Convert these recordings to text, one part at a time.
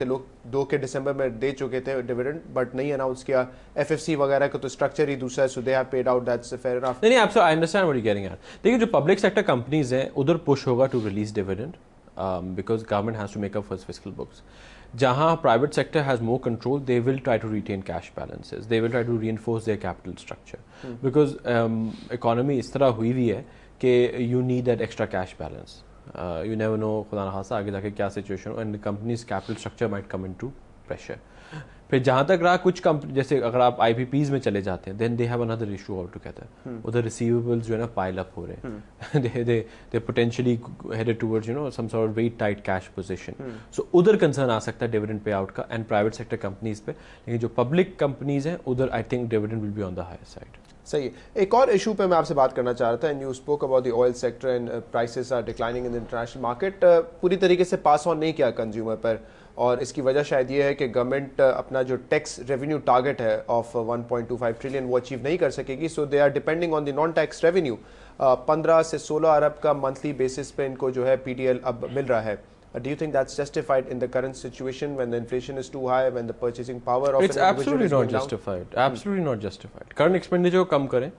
लोग 2 के दिसंबर में दे चुके थे डिविडेंड बट नहीं अनाउंस किया। एफएफसी वगैरह का तो स्ट्रक्चर ही दूसरा है, so they have paid out, that's fair enough. नहीं आप I understand what you getting at. देखिए जो पब्लिक सेक्टर कंपनीज हैं उधर पुश होगा to release dividend because government has to make up for fiscal books. जहाँ private sector has more control, they will try to retain cash balances, they will try to reinforce their capital structure because economy इस तरह हुई हुई है कि you need that extra cash balance. You never know खुदा न खासा आगे जाके क्या सिचुएशन हो, and companies capital structure might come into pressure. फिर जहाँ तक रहा कुछ कंपनी, जैसे अगर आप आईपीपीज में चले जाते हैं, then they have another issue all together. उधर रिसीवेबल्स जो है ना पाइल अप हो रहे हैं, they potentially headed towards you know some sort of very tight cash position. So उधर कंसर्न आ सकता है डिविडेंड पे आउट का एंड प्राइवेट सेक्टर कंपनीज पे। लेकिन जो पब्लिक कंपनीज हैं उधर I think dividend will be on the higher side. सही है। एक और इशू पे मैं आपसे बात करना चाह रहा था, and you spoke about the oil sector and prices are declining in the international market. पूरी तरीके से पास ऑन नहीं किया कंज्यूमर पर, और इसकी वजह शायद ये है कि गवर्नमेंट अपना जो टैक्स रेवेन्यू टारगेट है ऑफ 1.25 ट्रिलियन वो अचीव नहीं कर सकेगी। So they are depending on the non tax revenue. 15 से 16 अरब का मंथली बेसिस पे इनको जो है पीडीएल अब मिल रहा है। Do you think that's justified in the current situation when the inflation is too high, when the purchasing power of it's absolutely not justified. Absolutely not justified. Current expenditure को कम करें,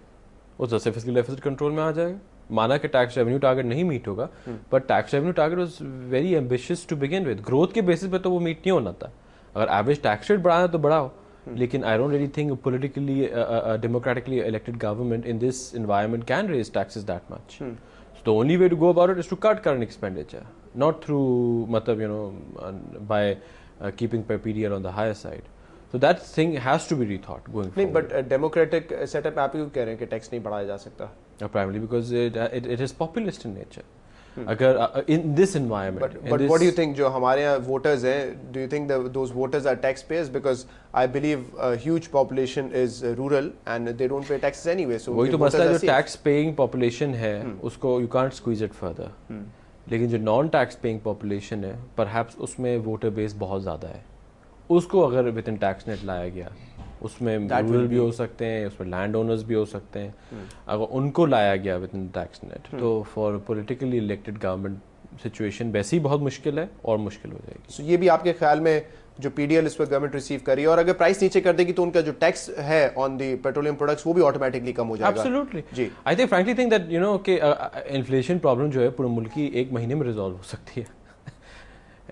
वो जैसे फिस्कल डेफिसिट कंट्रोल में आ जाएगा। माना कि tax revenue target नहीं meet होगा, but tax revenue target was very ambitious to begin with. Growth के बेसिस पे तो वो मीट नहीं होना था। अगर एवरेज टैक्स रेट बढ़ाना है तो बढ़ाओ, लेकिन I don't really think politically democratically elected government in this environment can raise taxes that much. So the only way to go about it is to cut current expenditure, not through matlab you know by keeping per PDL on the higher side. So that thing has to be rethought going forward. But democratic setup आप क्यों कह रहे हैं कि tax नहीं बढ़ाया जा सकता? Primarily because it is populist in nature. अगर in this environment, but what do you think जो हमारे यहाँ voters हैं, do you think those voters are taxpayers? Because I believe a huge population is rural and they don't pay taxes anyway. So वही तो मसला, जो tax paying population है उसको you can't squeeze it further. लेकिन जो non tax paying population है perhaps उसमें वोटर बेस बहुत ज़्यादा है, उसको अगर विद इन टैक्स नेट लाया गया, उसमें रूरल भी हो सकते हैं, उसमें लैंड ओनर्स भी हो सकते हैं, अगर उनको लाया गया विद इन टैक्स नेट तो for politically elected government situation वैसे ही बहुत मुश्किल है और मुश्किल हो जाएगी। so, ये भी आपके ख्याल में जो पीडीएल इस पर गवर्नमेंट रिसीव कर रही है, और अगर प्राइस नीचे कर देगी तो उनका जो टैक्स है ऑन दी पेट्रोलियम प्रोडक्ट्स वो भी ऑटोमेटिकली कम हो जाएगा? एब्सोल्युटली जी। I think frankly think that you know कि इन्फ्लेशन प्रॉब्लम जो है पूरे मुल्क की 1 महीने में रिजॉल्व हो सकती है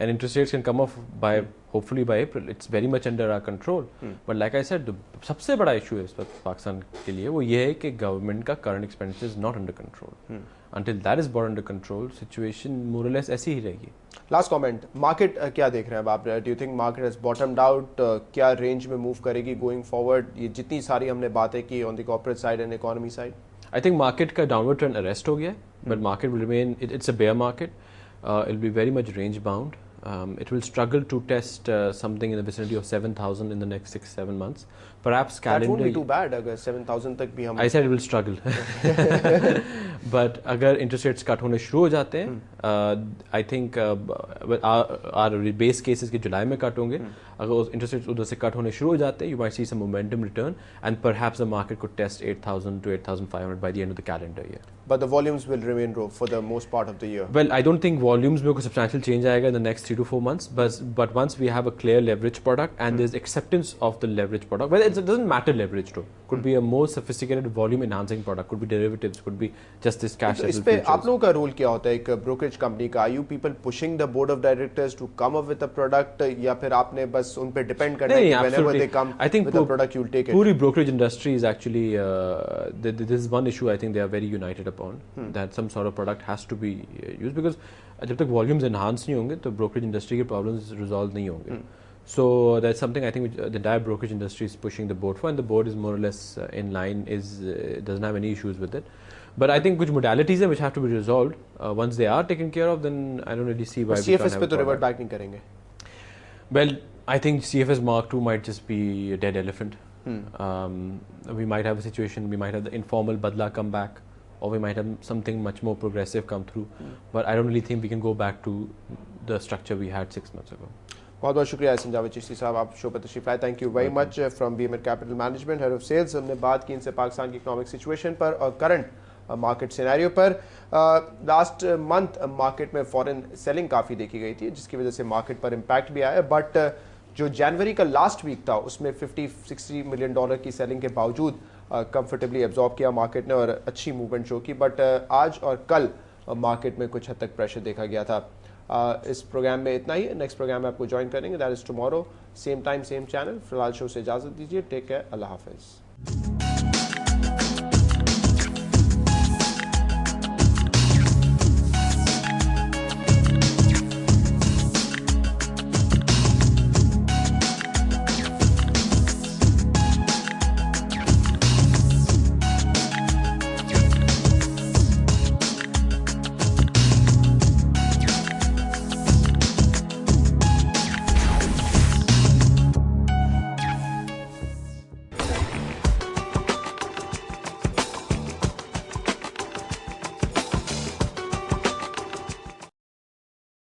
and interest rates can come off by hopefully by April. It's very much under our control. But like I said, सबसे बड़ा issue है इस वक्त पाकिस्तान के लिए वो ये है कि गवर्नमेंट का current expenditure is not under control. Until that is brought under control, situation more or less ऐसी ही रहेगी। Last comment, market क्या देख रहे हैं अब आप? Do you think market has bottomed out? क्या range में move करेगी going forward? ये जितनी सारी हमने बातें की on the corporate side and economy side. I think market का downward trend arrest हो गया, but market will remain. It's a bear market. It will be very much range bound. It will struggle to test something in the vicinity of 7,000 in the next 6-7 months. Perhaps calendar. That won't be too bad अगर 7,000 तक भी हम. I said it will struggle. But अगर interest rates cut होने शुरू हो जाते हैं, I think our base cases के जुलाई में cut होंगे. अगर उस interest rates उधर से cut होने शुरू हो जाते हैं, you might see some momentum return, and perhaps the market could test 8,000 to 8,500 by the end of the calendar year. But the volumes will remain low for the most part of the year. Well, I don't think volumes में कोई substantial change आएगा in the next 3 to 4 months. But once we have a clear leverage product and there's acceptance of the leverage product, well, it doesn't matter leverage though. Could be a more sophisticated volume enhancing product, could be derivatives, could be just this cash. इस पे आप लोगों का role क्या होता है एक brokerage company का? Are you people pushing the board of directors to come up with a product, या फिर आपने बस उन पे depend करना है कि whenever they come with a product you'll take it? पूरी brokerage industry is actually this is one issue I think they are very united upon, that some sort of product has to be used, because जब तक volumes enhance नहीं होंगे तो brokerage industry के problems resolve नहीं होंगे. So that's something I think which, the entire brokerage industry is pushing the board for, and the board is more or less in line, doesn't have any issues with it. But I think कुछ modalities हैं which have to be resolved. Once they are taken care of, then I don't really see why we can't have CFS पे तो revert back नहीं करेंगे? Well, I think CFS Mark 2 might just be a dead elephant. We might have a situation, we might have the informal badla come back, or we might have something much more progressive come through. But I don't really think we can go back to the structure we had 6 months ago. बहुत बहुत शुक्रिया एहसन जावेद चिश्ती साहब, आप show पर तशरीफ लाए। Thank you very much from BMR capital management, head of sales. हमने बात की इनसे पाकिस्तान की इकोनॉमिक सिचुएशन पर और करंट मार्केट सिनेरियो पर। लास्ट मंथ मार्केट में फॉरेन सेलिंग काफ़ी देखी गई थी, जिसकी वजह से मार्केट पर इम्पैक्ट भी आया, बट जो जनवरी का लास्ट वीक था उसमें 50-60 मिलियन डॉलर की सेलिंग के बावजूद कंफर्टेबली एब्जॉर्ब किया मार्केट ने और अच्छी मूवमेंट शो की। बट आज और कल मार्केट में कुछ हद तक प्रेशर देखा गया था। इस प्रोग्राम में इतना ही। नेक्स्ट प्रोग्राम में आपको ज्वाइन करेंगे, that is tomorrow, same time same channel. फिलहाल शो से इजाजत दीजिए। टेक केयर, अल्लाह हाफिज।